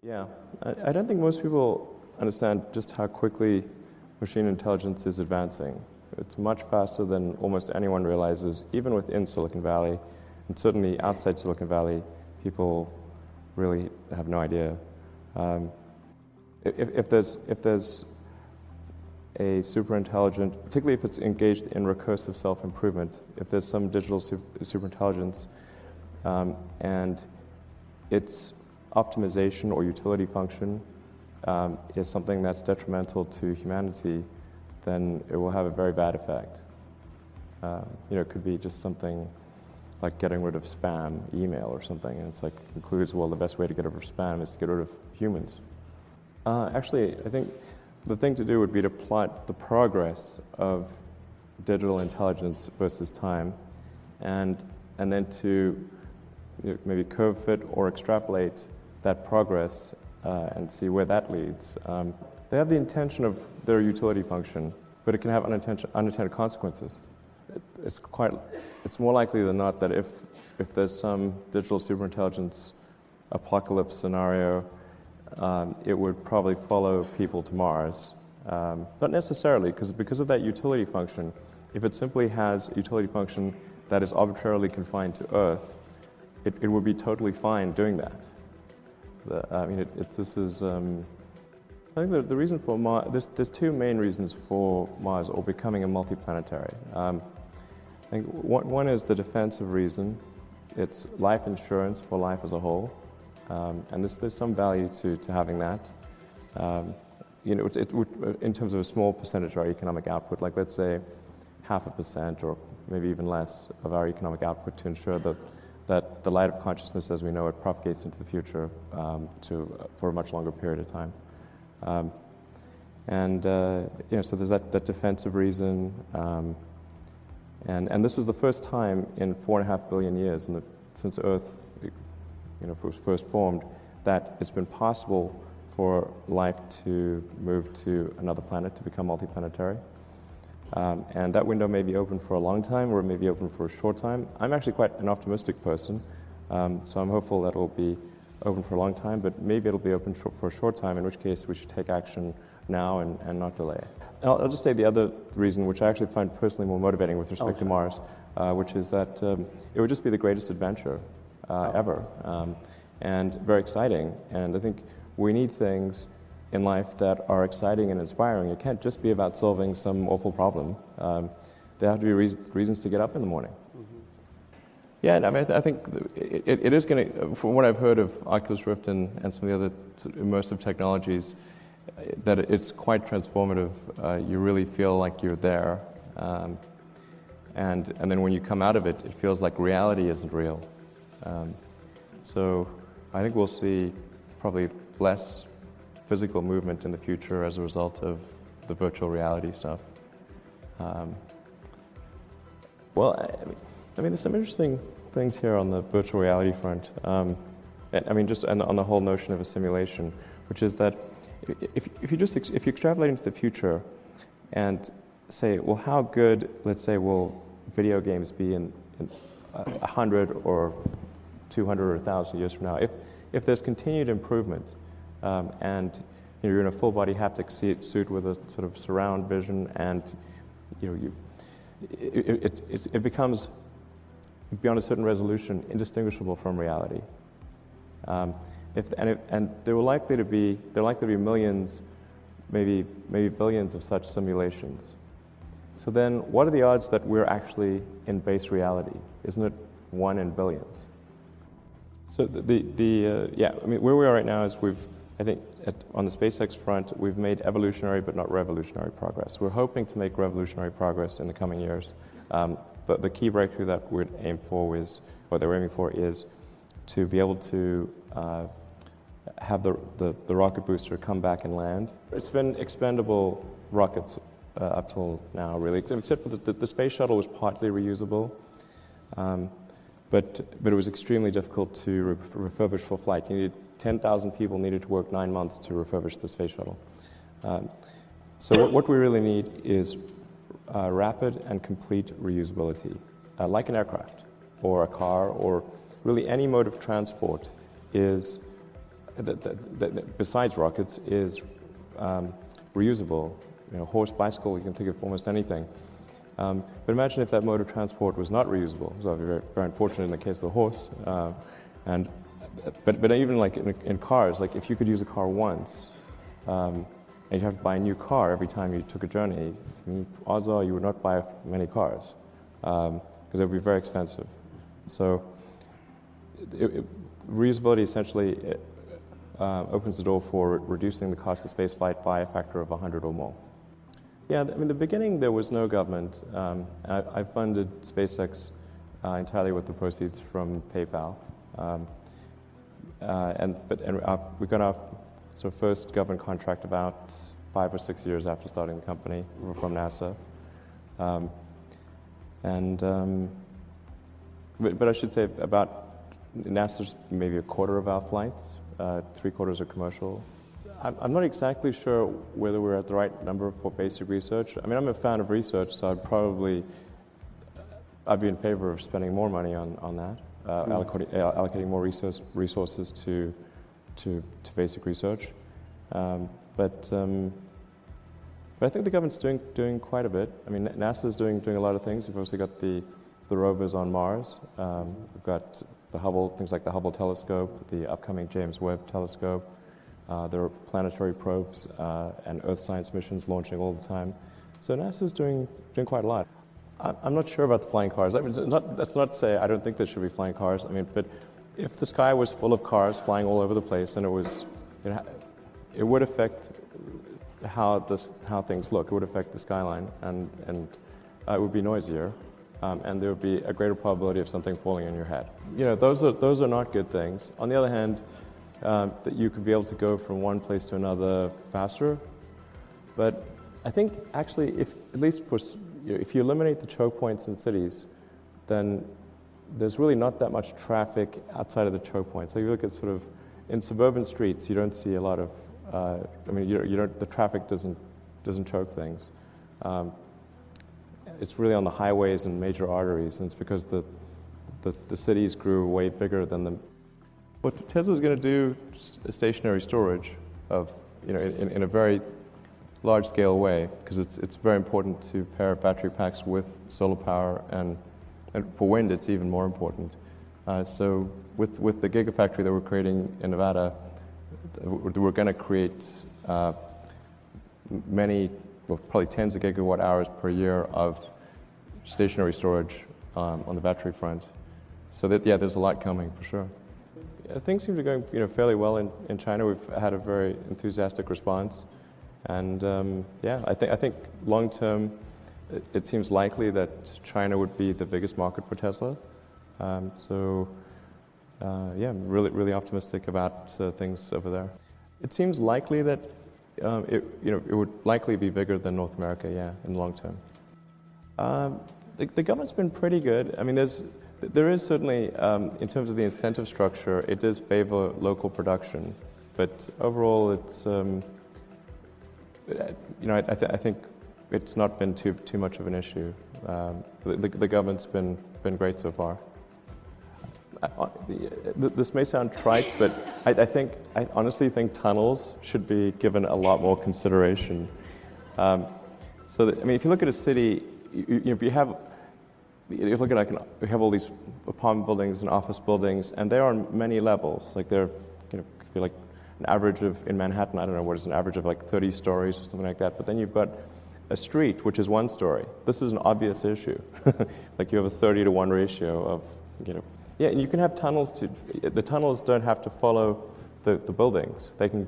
Yeah, I don't think most people understand just how quickly machine intelligence is advancing. It's much faster than almost anyone realizes, even within Silicon Valley, and certainly outside Silicon Valley, people really have no idea. If there's a super intelligent, particularly if it's engaged in recursive self-improvement, if there's some digital super intelligence and its optimization or utility function is something that's detrimental to humanity, then it will have a very bad effect. It could be just something like getting rid of spam email or something, and it's like concludes, well, the best way to get rid of spam is to get rid of humans. Actually, I think the thing to do would be to plot the progress of digital intelligence versus time, and then to maybe curve fit or extrapolate that progress and see where that leads. They have the intention of their utility function, but it can have unintended consequences. It's more likely than not that if there's some digital superintelligence apocalypse scenario, it would probably follow people to Mars. Not necessarily, because of that utility function. If it simply has a utility function that is arbitrarily confined to Earth, it would be totally fine doing that. I think the reason for Mars, there's two main reasons for Mars or becoming a multiplanetary. I think one is the defensive reason. It's life insurance for life as a whole, and there's some value to having that. It would, in terms of a small percentage of our economic output, like let's say 0.5% or maybe even less of our economic output, to ensure that the light of consciousness as we know it propagates into the future for a much longer period of time. So there's that defensive reason, and this is the first time in 4.5 billion years since Earth was first formed that it's been possible for life to move to another planet, to become multiplanetary. And that window may be open for a long time, or it may be open for a short time. I'm actually quite an optimistic person, so I'm hopeful that it'll be open for a long time, but maybe it'll be open for a short time, in which case we should take action now and not delay. I'll just say the other reason, which I actually find personally more motivating with respect to Mars, which is that it would just be the greatest adventure ever, and very exciting. And I think we need things in life that are exciting and inspiring. It can't just be about solving some awful problem. There have to be reasons to get up in the morning. Mm-hmm. Yeah, I mean, I think it is going to, from what I've heard of Oculus Rift and some of the other immersive technologies, that it's quite transformative. You really feel like you're there. And then when you come out of it, it feels like reality isn't real. So I think we'll see probably less physical movement in the future as a result of the virtual reality stuff. There's some interesting things here on the virtual reality front. And on the whole notion of a simulation, which is that if you extrapolate into the future and say, well, how good, let's say, will video games be in 100 or 200 or 1,000 years from now? If there's continued improvement, and you're in a full-body haptic suit with a sort of surround vision, and it becomes, beyond a certain resolution, indistinguishable from reality. And there are likely to be millions, maybe billions of such simulations. So then, what are the odds that we're actually in base reality? Isn't it 1 in billions? So where we are right now is on the SpaceX front, we've made evolutionary but not revolutionary progress. We're hoping to make revolutionary progress in the coming years. But the key breakthrough that they're aiming for is to be able to have the rocket booster come back and land. It's been expendable rockets up till now, really, except for the space shuttle was partly reusable. But it was extremely difficult to refurbish for flight. You needed 10,000 people needed to work 9 months to refurbish the space shuttle. So what we really need is rapid and complete reusability, like an aircraft or a car or really any mode of transport is besides rockets is reusable. Horse, bicycle, you can think of almost anything. But imagine if that mode of transport was not reusable. So very, very unfortunate in the case of the horse. But even like in cars, like if you could use a car once, and you have to buy a new car every time you took a journey, odds are you would not buy many cars because they would be very expensive. So reusability essentially opens the door for reducing the cost of spaceflight by a factor of 100 or more. Yeah, in the beginning there was no government. I funded SpaceX entirely with the proceeds from PayPal. We got our sort of first government contract about 5 or 6 years after starting the company from NASA. But I should say NASA's maybe a quarter of our flights, 3/4 are commercial. I'm not exactly sure whether we're at the right number for basic research. I mean, I'm a fan of research, so I'd be in favor of spending more money on that, allocating more resources to basic research. But I think the government's doing quite a bit. I mean, NASA's doing a lot of things. We've obviously got the rovers on Mars. We've got the Hubble, things like the Hubble telescope, the upcoming James Webb telescope. There are planetary probes and Earth science missions launching all the time. So NASA's doing quite a lot. I'm not sure about the flying cars. I mean, that's not to say I don't think there should be flying cars. I mean, but if the sky was full of cars flying all over the place, then it would affect how things look. It would affect the skyline, and it would be noisier, and there would be a greater probability of something falling on your head. Those are not good things. On the other hand, that you could be able to go from one place to another faster. But I think actually, if you eliminate the choke points in cities, then there's really not that much traffic outside of the choke points. So you look at sort of in suburban streets, you don't see a lot of. The traffic doesn't choke things. It's really on the highways and major arteries, and it's because the cities grew way bigger than them. What Tesla's going to do is stationary storage of, in a very large-scale way, because it's very important to pair battery packs with solar power, and for wind it's even more important. So with the Gigafactory that we're creating in Nevada, we're going to create probably tens of gigawatt hours per year of stationary storage on the battery front. So there's a lot coming for sure. Things seem to be going fairly well in China. We've had a very enthusiastic response, and I think long term it seems likely that China would be the biggest market for Tesla. I'm really optimistic about things over there. It seems likely that it would likely be bigger than North America, in the long term. The government's been pretty good. I mean, there is certainly, in terms of the incentive structure, it does favor local production, but overall, it's I think it's not been too much of an issue. The government's been great so far. This may sound trite, but I honestly think tunnels should be given a lot more consideration. If you look at a city, if you have all these apartment buildings and office buildings, and they're on many levels. Like they're, like an average of in Manhattan, I don't know what is an average of like 30 stories or something like that. But then you've got a street which is 1 story. This is an obvious issue. Like you have a 30-to-1 ratio of, and you can have tunnels too. The tunnels don't have to follow the buildings. They can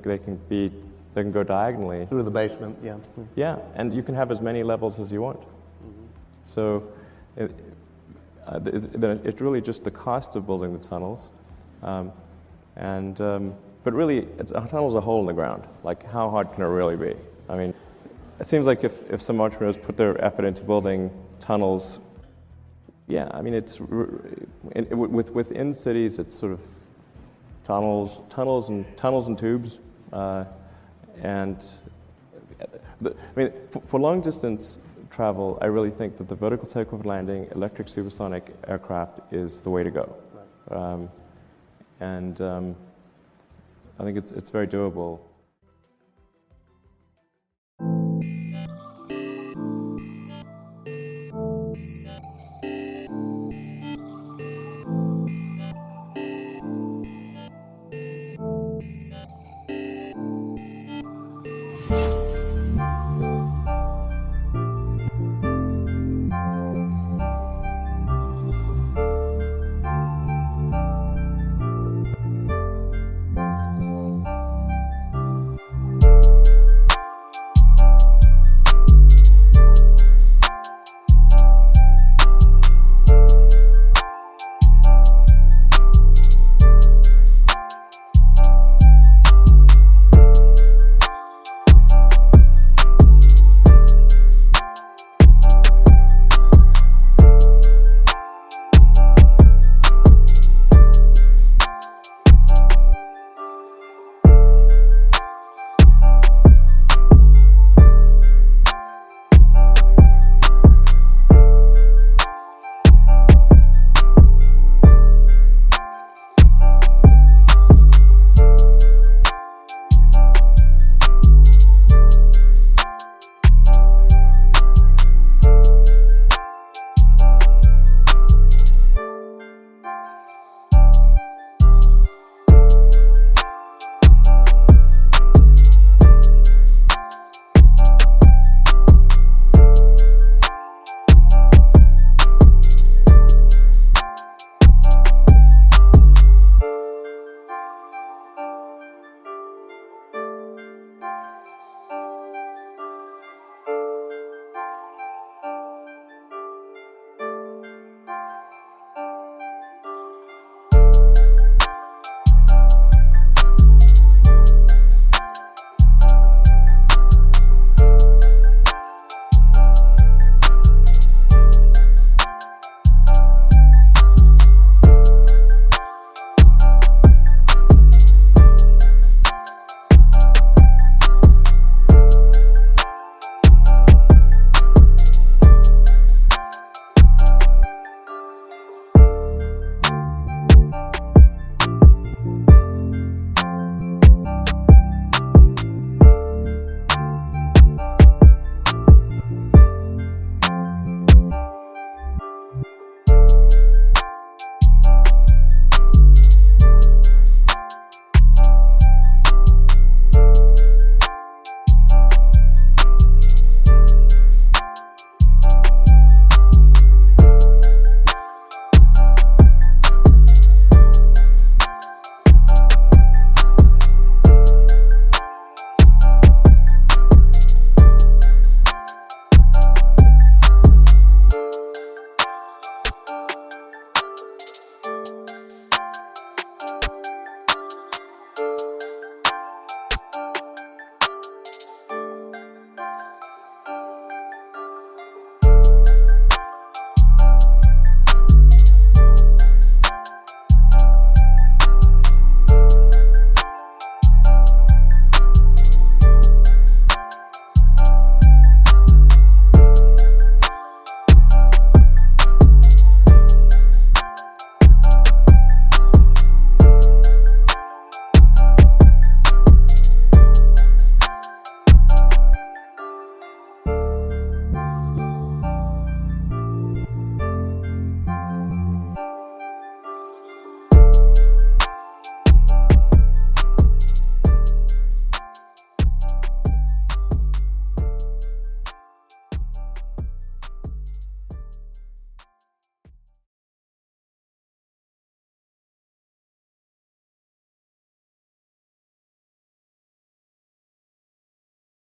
go diagonally through the basement. Yeah. Yeah, and you can have as many levels as you want. So it's really just the cost of building the tunnels, but really a tunnel's a hole in the ground. Like how hard can it really be? I mean, it seems like if some entrepreneurs put their effort into building tunnels, it's within cities. It's sort of tunnels and tubes, for long distance travel, I really think that the vertical takeoff landing electric supersonic aircraft is the way to go. I think it's very doable.